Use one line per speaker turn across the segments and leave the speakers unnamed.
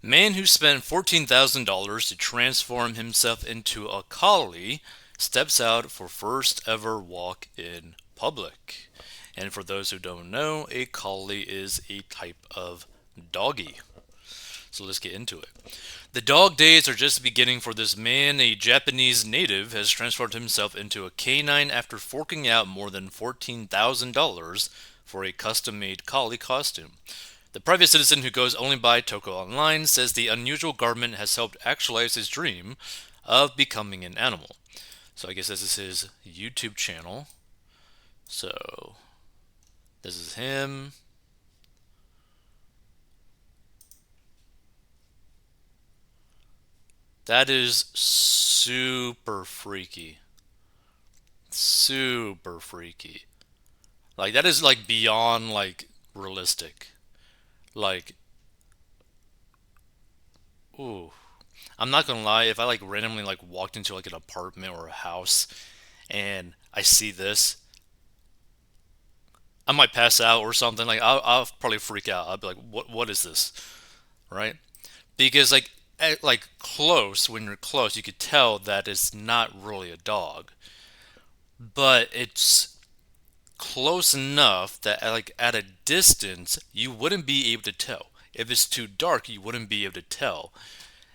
Man who spent $14,000 to transform himself into a collie steps out for first ever walk in public. And for those who don't know, a collie is a type of doggy. So let's get into it. The dog days are just beginning for this man. A Japanese native has transformed himself into a canine after forking out more than $14,000 for a custom made collie costume. The private citizen who goes only by Toko Online says the unusual garment has helped actualize his dream of becoming an animal. So I guess this is his YouTube channel. So this is him. That is super freaky. Super freaky. Like that is like beyond like realistic. Like, ooh. I'm not gonna lie, if I like randomly like walked into like an apartment or a house and I see this, I might pass out or something. Like I'll probably freak out. I'll be like, what is this? Right? Because like like close, when you're close, you could tell that it's not really a dog. But it's close enough that like at a distance you wouldn't be able to tell. If it's too dark, you wouldn't be able to tell,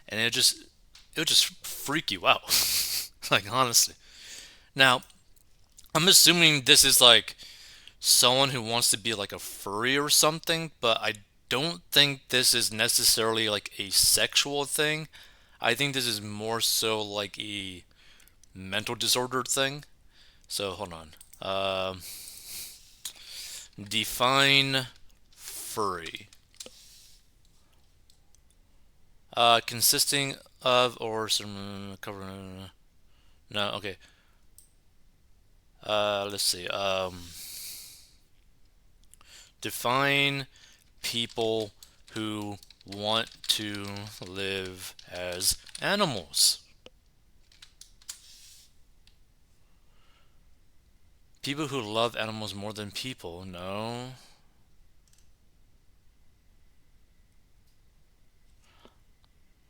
and it would just freak you out. Like honestly. Now I'm assuming this is like someone who wants to be like a furry or something, but I don't think this is necessarily like a sexual thing. I think this is more so like a mental disorder thing. So hold on. Define furry. Consisting of or some cover. No, okay. Let's see. Define people who want to live as animals. People who love animals more than people. No.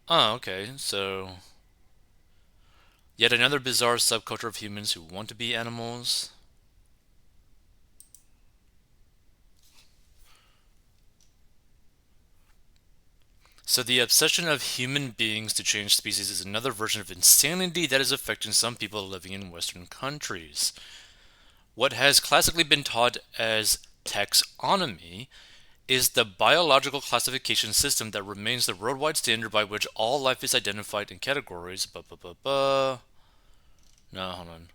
Oh, okay. So, yet another bizarre subculture of humans who want to be animals. So, the obsession of human beings to change species is another version of insanity that is affecting some people living in Western countries. What has classically been taught as taxonomy is the biological classification system that remains the worldwide standard by which all life is identified in categories. No, hold on.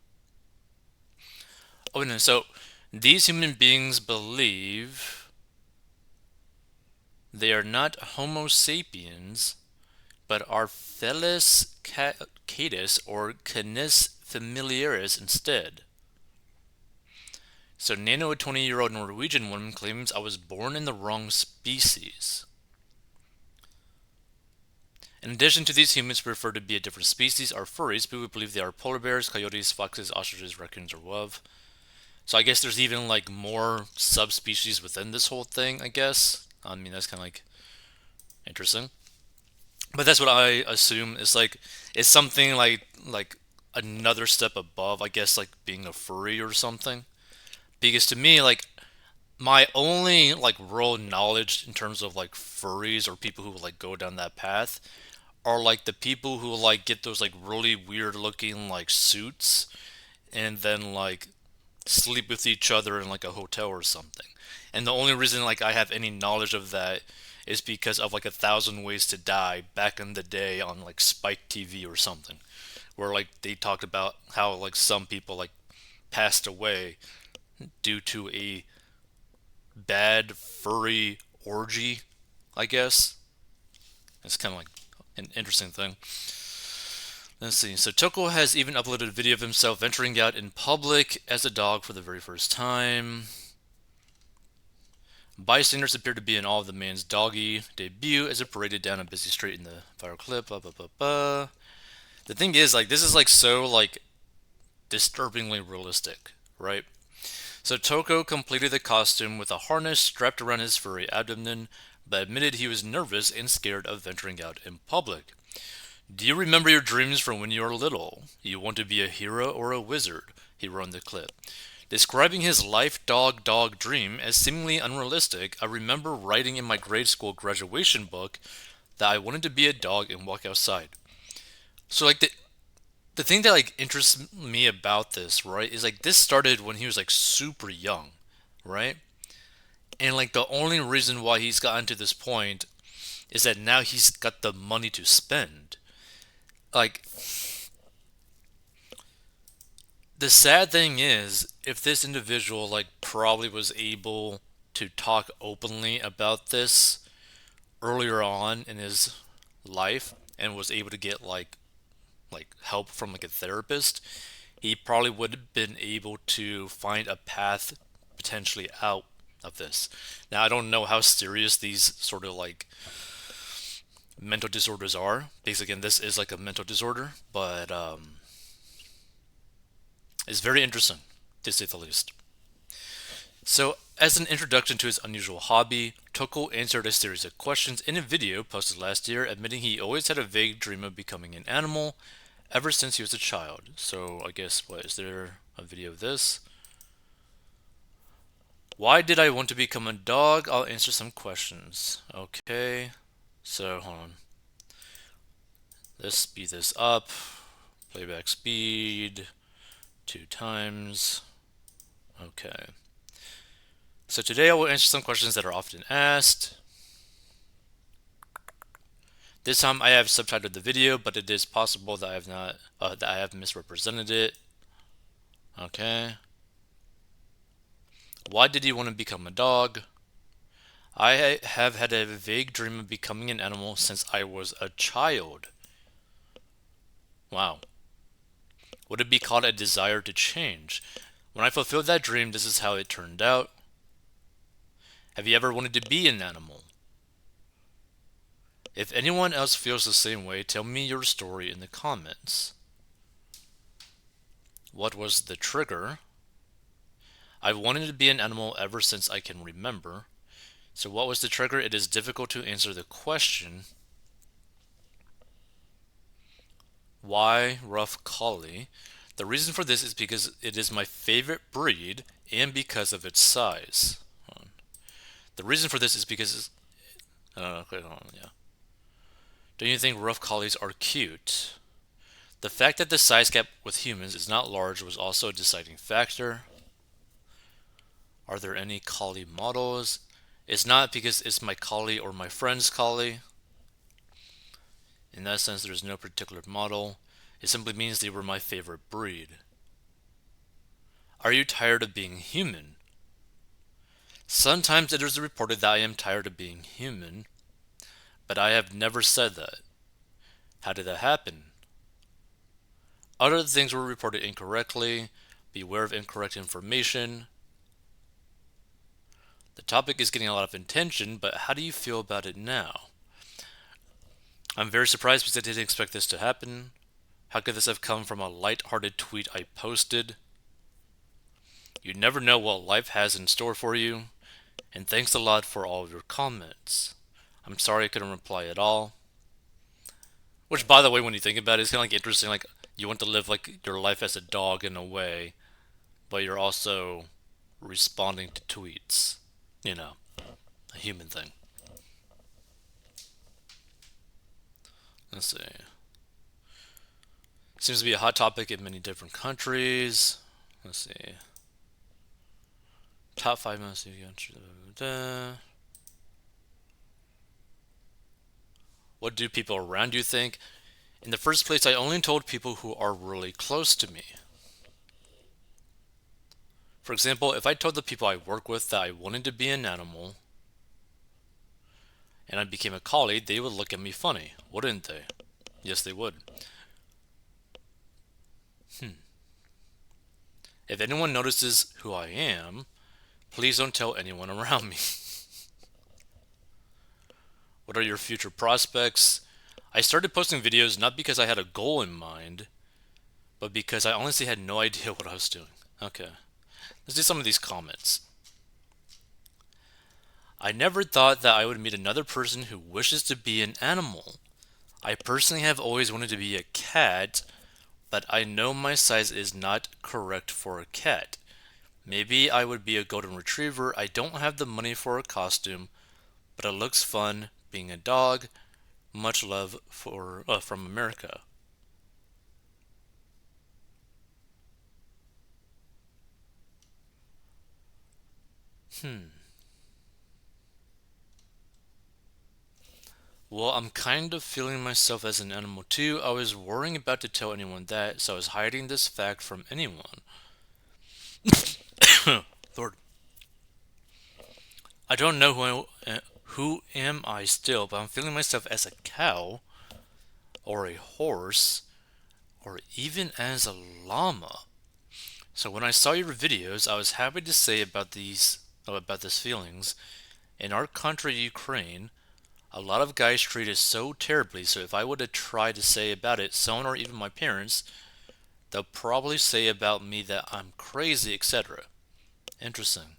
Oh, no. So these human beings believe they are not Homo sapiens, but are Felis catus or Canis familiaris instead. So Nano, a 20-year-old Norwegian woman, claims I was born in the wrong species. In addition to these humans prefer to be a different species are furries, people believe they are polar bears, coyotes, foxes, ostriches, raccoons, or wolves. So I guess there's even like more subspecies within this whole thing, I guess. I mean, that's kind of like interesting. But that's what I assume is like it's something like another step above, I guess, like being a furry or something. Because to me, like my only like real knowledge in terms of like furries or people who like go down that path are like the people who like get those like really weird looking like suits and then like sleep with each other in like a hotel or something. And the only reason like I have any knowledge of that is because of like 1,000 Ways to Die back in the day on like Spike TV or something, where like they talked about how like some people like passed away due to a bad furry orgy, I guess. It's kind of like an interesting thing. Let's see. So Toko has even uploaded a video of himself venturing out in public as a dog for the very first time. Bystanders appear to be in awe of the man's doggy debut as it paraded down a busy street in the viral clip. Blah, blah, blah, blah. The thing is, like, this is like so like disturbingly realistic, right? So Toko completed the costume with a harness strapped around his furry abdomen, but admitted he was nervous and scared of venturing out in public. Do you remember your dreams from when you were little? You want to be a hero or a wizard? He wrote in the clip. Describing his life dog dream as seemingly unrealistic, I remember writing in my grade school graduation book that I wanted to be a dog and walk outside. So like the thing that like interests me about this, right, is like this started when he was like super young, right? And like the only reason why he's gotten to this point is that now he's got the money to spend. Like the sad thing is if this individual like probably was able to talk openly about this earlier on in his life and was able to get like help from like a therapist, he probably would have been able to find a path potentially out of this. Now I don't know how serious these sort of like mental disorders are, because again this is like a mental disorder, but it's very interesting to say the least. So, as an introduction to his unusual hobby, Toko answered a series of questions in a video posted last year, admitting he always had a vague dream of becoming an animal ever since he was a child. So, I guess, what, is there a video of this? Why did I want to become a dog? I'll answer some questions. Okay, so hold on. Let's speed this up. Playback speed, 2 times. Okay. So today I will answer some questions that are often asked. This time I have subtitled the video, but it is possible that I have not that I have misrepresented it. Okay. Why did you want to become a dog? I have had a vague dream of becoming an animal since I was a child. Wow. Would it be called a desire to change? When I fulfilled that dream, this is how it turned out. Have you ever wanted to be an animal? If anyone else feels the same way, tell me your story in the comments. What was the trigger? I've wanted to be an animal ever since I can remember. So what was the trigger? It is difficult to answer the question. Why rough collie? The reason for this is because it is my favorite breed and because of its size. The reason for this is because yeah. Don't you think rough collies are cute? The fact that the size gap with humans is not large was also a deciding factor. Are there any collie models? It's not because it's my collie or my friend's collie. In that sense, there's no particular model. It simply means they were my favorite breed. Are you tired of being human? Sometimes it is reported that I am tired of being human, but I have never said that. How did that happen? Other things were reported incorrectly. Beware of incorrect information. The topic is getting a lot of attention, but how do you feel about it now? I'm very surprised because I didn't expect this to happen. How could this have come from a light-hearted tweet I posted? You never know what life has in store for you, and thanks a lot for all of your comments. I'm sorry I couldn't reply at all. Which, by the way, when you think about it, it's kind of like interesting. Like you want to live like your life as a dog in a way, but you're also responding to tweets. You know, a human thing. Let's see. Seems to be a hot topic in many different countries. Let's see. Top 5 most. What do people around you think? In the first place, I only told people who are really close to me. For example, if I told the people I work with that I wanted to be an animal and I became a collie, they would look at me funny, wouldn't they? Yes, they would. If anyone notices who I am, please don't tell anyone around me. What are your future prospects? I started posting videos not because I had a goal in mind, but because I honestly had no idea what I was doing. Okay, let's do some of these comments. I never thought that I would meet another person who wishes to be an animal. I personally have always wanted to be a cat, but I know my size is not correct for a cat. Maybe I would be a golden retriever. I don't have the money for a costume, but it looks fun being a dog. Much love from America. Hmm. Well, I'm kind of feeling myself as an animal too. I was worrying about to tell anyone that, so I was hiding this fact from anyone. Lord, I don't know who am I still, but I'm feeling myself as a cow or a horse or even as a llama. So when I saw your videos, I was happy to say about these feelings. In our country, Ukraine, a lot of guys treat us so terribly. So if I were to try to say about it, someone or even my parents, they'll probably say about me that I'm crazy, etc. Interesting.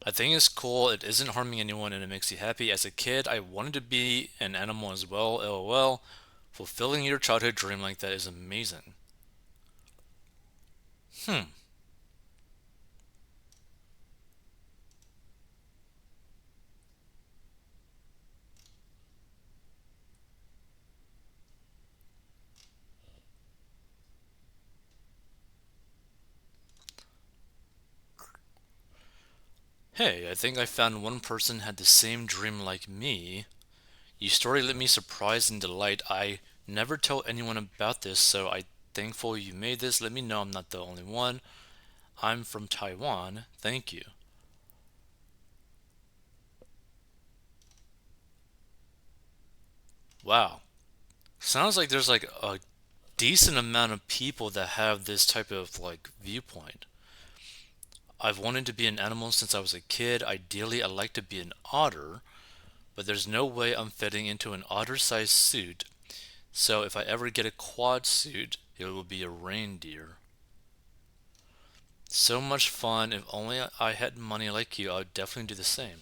I think it's cool. It isn't harming anyone and it makes you happy. As a kid, I wanted to be an animal as well. LOL. Fulfilling your childhood dream like that is amazing. Hmm. Hey, I think I found one person had the same dream like me. Your story let me surprise and delight. I never tell anyone about this, so I thankful you made this. Let me know I'm not the only one. I'm from Taiwan. Thank you. Wow. Sounds like there's like a decent amount of people that have this type of like viewpoint. I've wanted to be an animal since I was a kid. Ideally, I'd like to be an otter, but there's no way I'm fitting into an otter-sized suit. So if I ever get a quad suit, it will be a reindeer. So much fun. If only I had money like you, I would definitely do the same.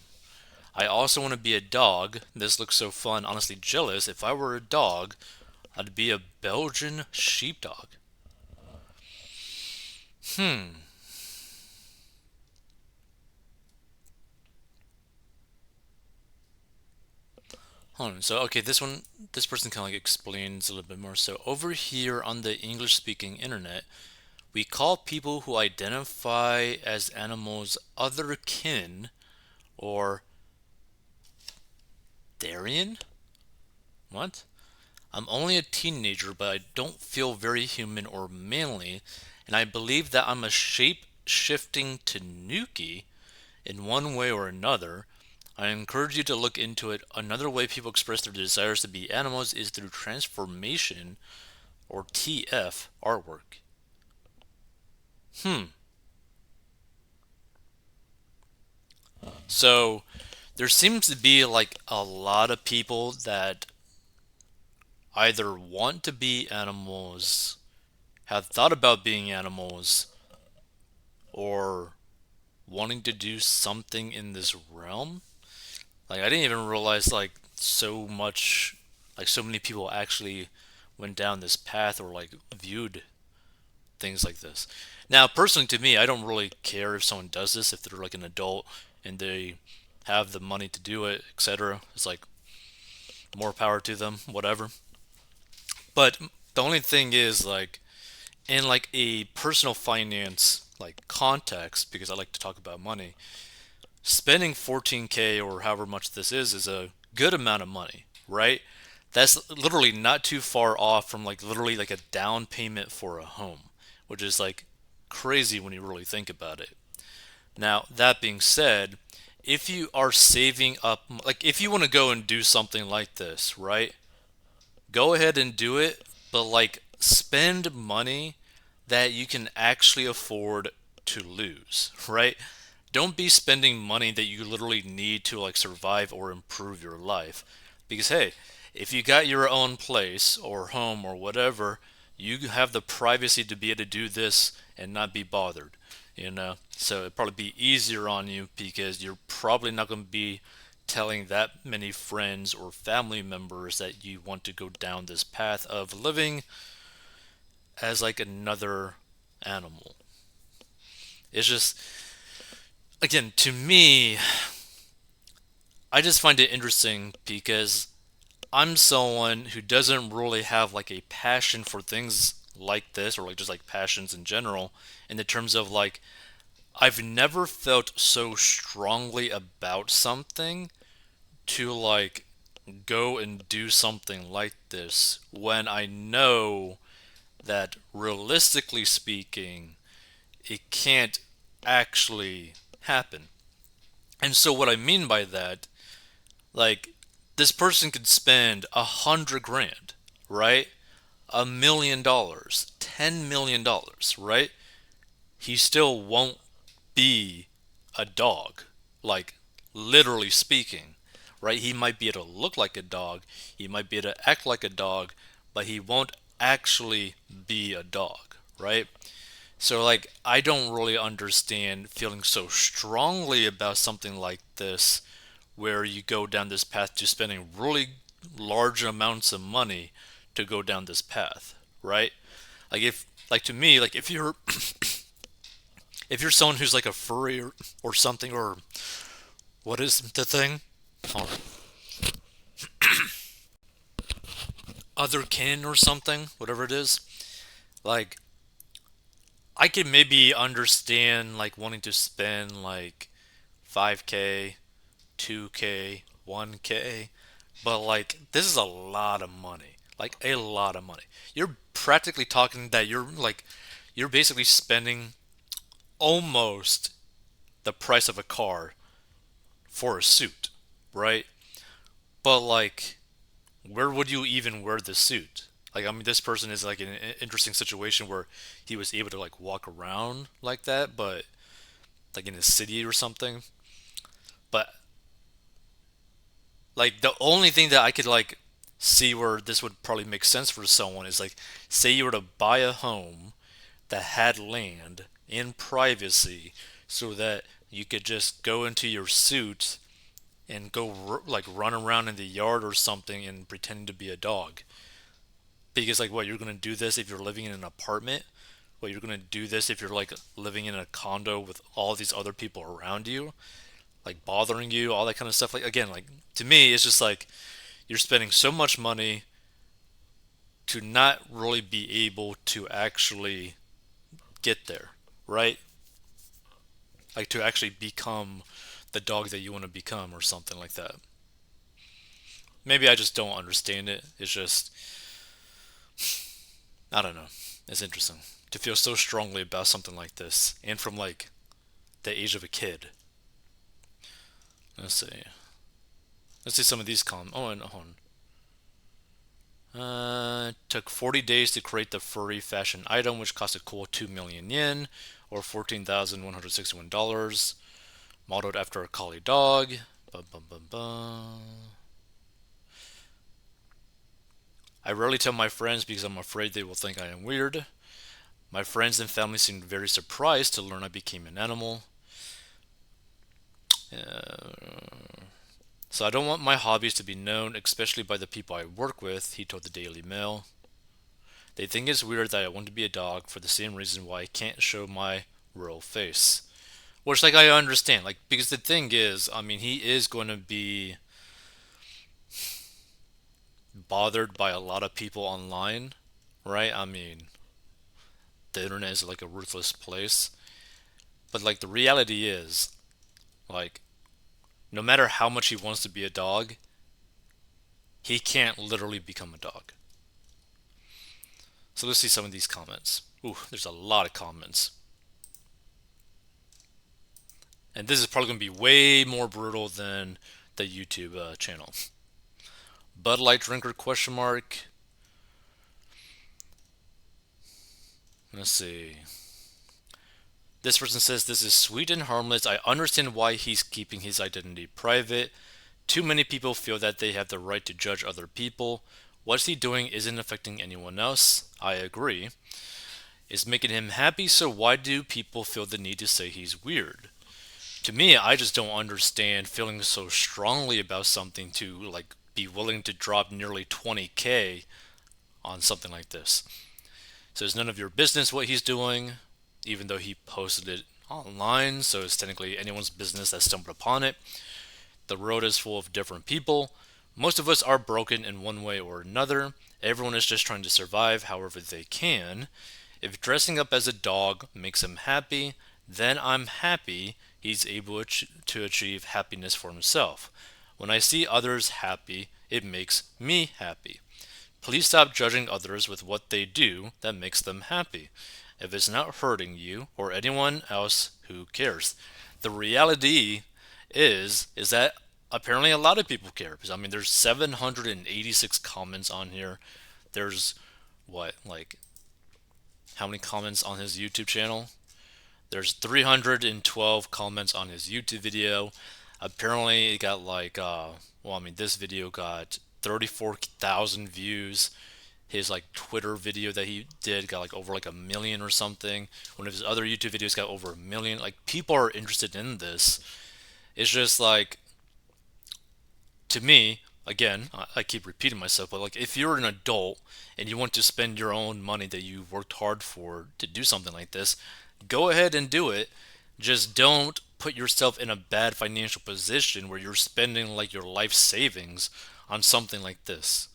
I also want to be a dog. This looks so fun. Honestly, jealous. If I were a dog, I'd be a Belgian sheepdog. Hmm. Hold on. So, okay, this person kind of like explains a little bit more. So, over here on the English speaking internet, we call people who identify as animals other kin or Darien? What? I'm only a teenager, but I don't feel very human or manly, and I believe that I'm a shape shifting tanuki in one way or another. I encourage you to look into it. Another way people express their desires to be animals is through transformation or TF artwork. Hmm. So there seems to be like a lot of people that either want to be animals, have thought about being animals, or wanting to do something in this realm. Like I didn't even realize like so many people actually went down this path or like viewed things like this. Now, personally to me, I don't really care if someone does this if they're like an adult and they have the money to do it, etc. It's like more power to them, whatever. But the only thing is like in like a personal finance like context because I like to talk about money, spending 14K or however much this is a good amount of money, right? That's literally not too far off from like literally like a down payment for a home, which is like crazy when you really think about it. Now, that being said, if you are saving up, like if you want to go and do something like this, right? Go ahead and do it, but like spend money that you can actually afford to lose, right? Don't be spending money that you literally need to like survive or improve your life. Because hey, if you got your own place or home or whatever, You have the privacy to be able to do this and not be bothered, So it'd probably be easier on you because you're probably not going to be telling that many friends or family members that you want to go down this path of living as like another animal. It's just, again, to me, I just find it interesting because I'm someone who doesn't really have like a passion for things like this, or like just like passions in general, in the terms of like I've never felt so strongly about something to like go and do something like this when I know that realistically speaking it can't actually happen. And so what I mean by that, like, this person could spend 100 grand, right? $1 million, $10 million, right? He still won't be a dog, like literally speaking, right? He might be able to look like a dog, he might be able to act like a dog, but he won't actually be a dog, right? So, like, I don't really understand feeling so strongly about something like this, where you go down this path to spending really large amounts of money to go down this path, right? Like to me, like if you're if you're someone who's like a furry or something, or what is the thing? Hold on. Other kin or something, whatever it is. Like, I can maybe understand like wanting to spend like 5K, 2K, 1K, but like this is a lot of money. Like a lot of money. You're practically talking that you're basically spending almost the price of a car for a suit, right? But like, where would you even wear the suit? Like, I mean, this person is like in an interesting situation where he was able to like walk around like that, but like in a city or something. But like, the only thing that I could like see where this would probably make sense for someone is like, say you were to buy a home that had land in privacy so that you could just go into your suit and go like run around in the yard or something and pretending to be a dog. Because like, what, you're gonna do this if you're living in an apartment? What, you're gonna do this if you're like living in a condo with all these other people around you, like bothering you, all that kind of stuff? Like, again, like, to me, it's just like you're spending so much money to not really be able to actually get there, right? Like, to actually become the dog that you want to become or something like that. Maybe I just don't understand it. It's just, I don't know. It's interesting to feel so strongly about something like this, and from like the age of a kid. Let's see. Let's see some of these comments. Oh, and hold on. Took 40 days to create the furry fashion item, which cost a cool 2 million yen, or $14,161. Modeled after a collie dog. Bum, bum, bum, bum. I rarely tell my friends because I'm afraid they will think I am weird. My friends and family seemed very surprised to learn I became an animal. So I don't want my hobbies to be known, especially by the people I work with, he told the Daily Mail. They think it's weird that I want to be a dog for the same reason why I can't show my real face. Which, like, I understand. Like, because the thing is, I mean, he is going to be bothered by a lot of people online, right? I mean, the internet is like a ruthless place. But, like, the reality is, like, no matter how much he wants to be a dog, he can't literally become a dog. So let's see some of these comments. Ooh, there's a lot of comments. And this is probably going to be way more brutal than the YouTube channel. Bud Light drinker question mark. Let's see. This person says this is sweet and harmless. I understand why he's keeping his identity private. Too many people feel that they have the right to judge other people. What's he doing isn't affecting anyone else. I agree. It's making him happy, so why do people feel the need to say he's weird? To me, I just don't understand feeling so strongly about something to like be willing to drop nearly 20K on something like this. So it's none of your business what he's doing, even though he posted it online, so it's technically anyone's business that stumbled upon it. The road is full of different people. Most of us are broken in one way or another. Everyone is just trying to survive however they can. If dressing up as a dog makes him happy, then I'm happy he's able to achieve happiness for himself. When I see others happy, it makes me happy. Please stop judging others with what they do that makes them happy. If it's not hurting you or anyone else, who cares? The reality is that apparently a lot of people care. Because I mean, there's 786 comments on here. There's what, like, how many comments on his YouTube channel? There's 312 comments on his YouTube video. Apparently, it got well, I mean, this video got 34,000 views. His like Twitter video that he did got like over like a million or something. One of his other YouTube videos got over a million. Like, people are interested in this. It's just like, to me, again, I keep repeating myself, but like, if you're an adult and you want to spend your own money that you worked hard for to do something like this, go ahead and do it. Just don't put yourself in a bad financial position where you're spending like your life savings on something like this.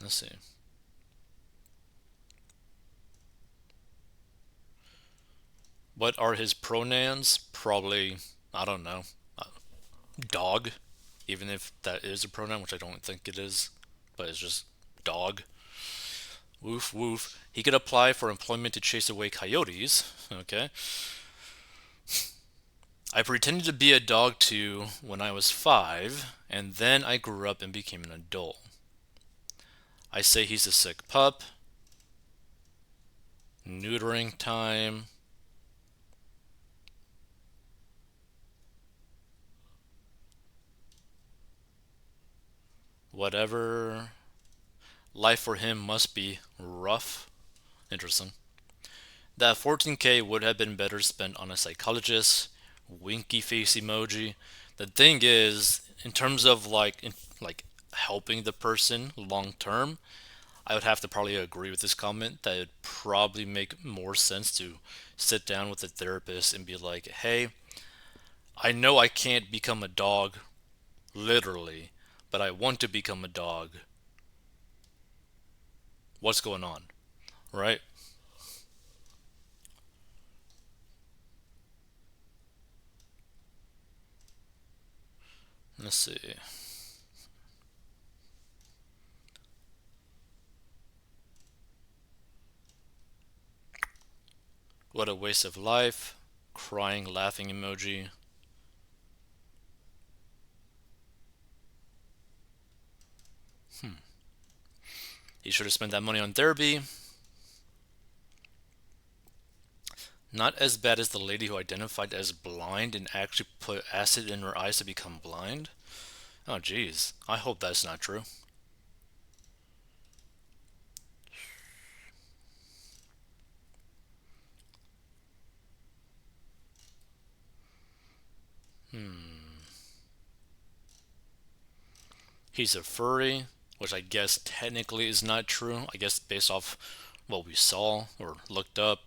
Let's see. What are his pronouns? Probably, I don't know, dog, even if that is a pronoun, which I don't think it is, but it's just dog. Woof woof. He could apply for employment to chase away coyotes. Okay. I pretended to be a dog too when I was 5, and then I grew up and became an adult. I say he's a sick pup. Neutering time. Whatever. Life for him must be rough. Interesting. That 14K would have been better spent on a psychologist. Winky face emoji. The thing is, in terms of like helping the person long term, I would have to probably agree with this comment that it'd probably make more sense to sit down with a therapist and be like, hey, I know I can't become a dog, literally, but I want to become a dog. What's going on? Right? Let's see. What a waste of life. Crying, laughing emoji. He should have spent that money on therapy. Not as bad as the lady who identified as blind and actually put acid in her eyes to become blind. Oh, jeez. I hope that's not true. He's a furry, which I guess technically is not true. I guess based off what we saw or looked up.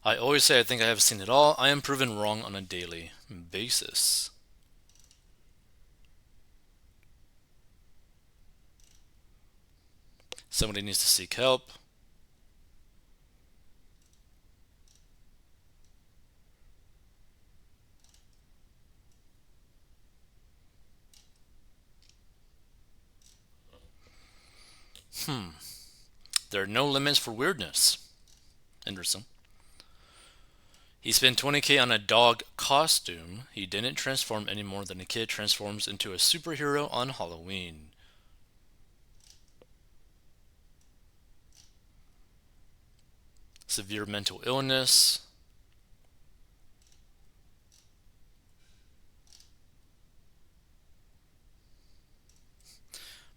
I always say I think I have seen it all. I am proven wrong on a daily basis. Somebody needs to seek help. There are no limits for weirdness. Interesting. He spent 20K on a dog costume. He didn't transform any more than a kid transforms into a superhero on Halloween. severe mental illness.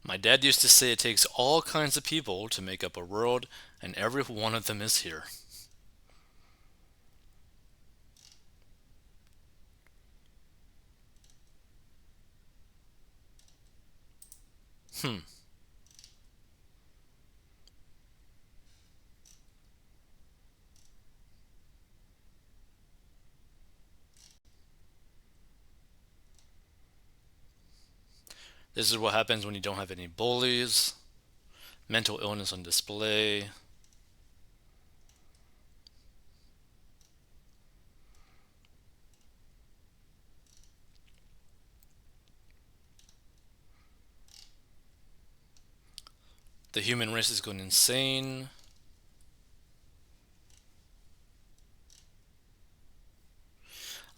My dad used to say it takes all kinds of people to make up a world, and every one of them is here. Hmm. This is what happens when you don't have any bullies. Mental illness on display. The human race is going insane.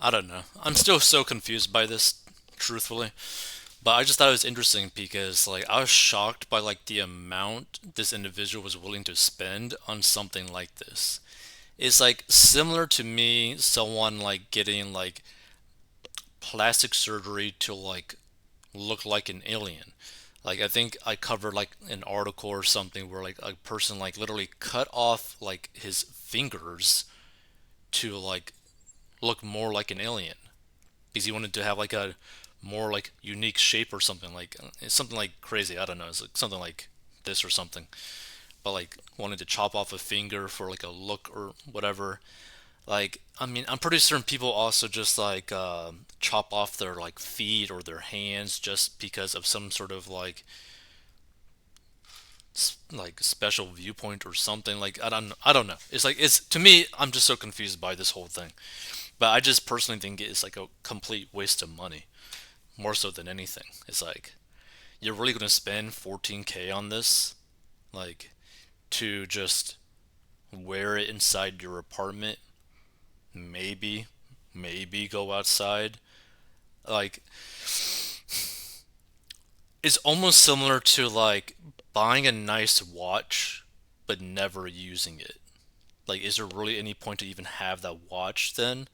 I don't know. I'm still so confused by this, truthfully. But I just thought it was interesting because like I was shocked by like the amount this individual was willing to spend on something like this. It's like similar to me, someone like getting like plastic surgery to like look like an alien. Like I think I covered like an article or something where like a person like literally cut off like his fingers to like look more like an alien because he wanted to have like a more like unique shape or something like it's something like crazy. I don't know. It's like something like this or something. But like wanted to chop off a finger for like a look or whatever. Like I mean, I'm pretty certain people also just like chop off their like feet or their hands just because of some sort of like special viewpoint or something. Like I don't know. It's like it's to me. I'm just so confused by this whole thing. But I just personally think it's like a complete waste of money, more so than anything. It's like you're really gonna spend 14K on this, like to just wear it inside your apartment. Maybe, maybe go outside. Like it's almost similar to like buying a nice watch but never using it. Like, is there really any point to even have that watch then?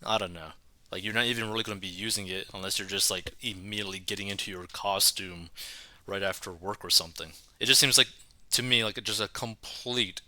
I don't know. Like, you're not even really going to be using it unless you're just like immediately getting into your costume right after work or something. It just seems like to me like just a complete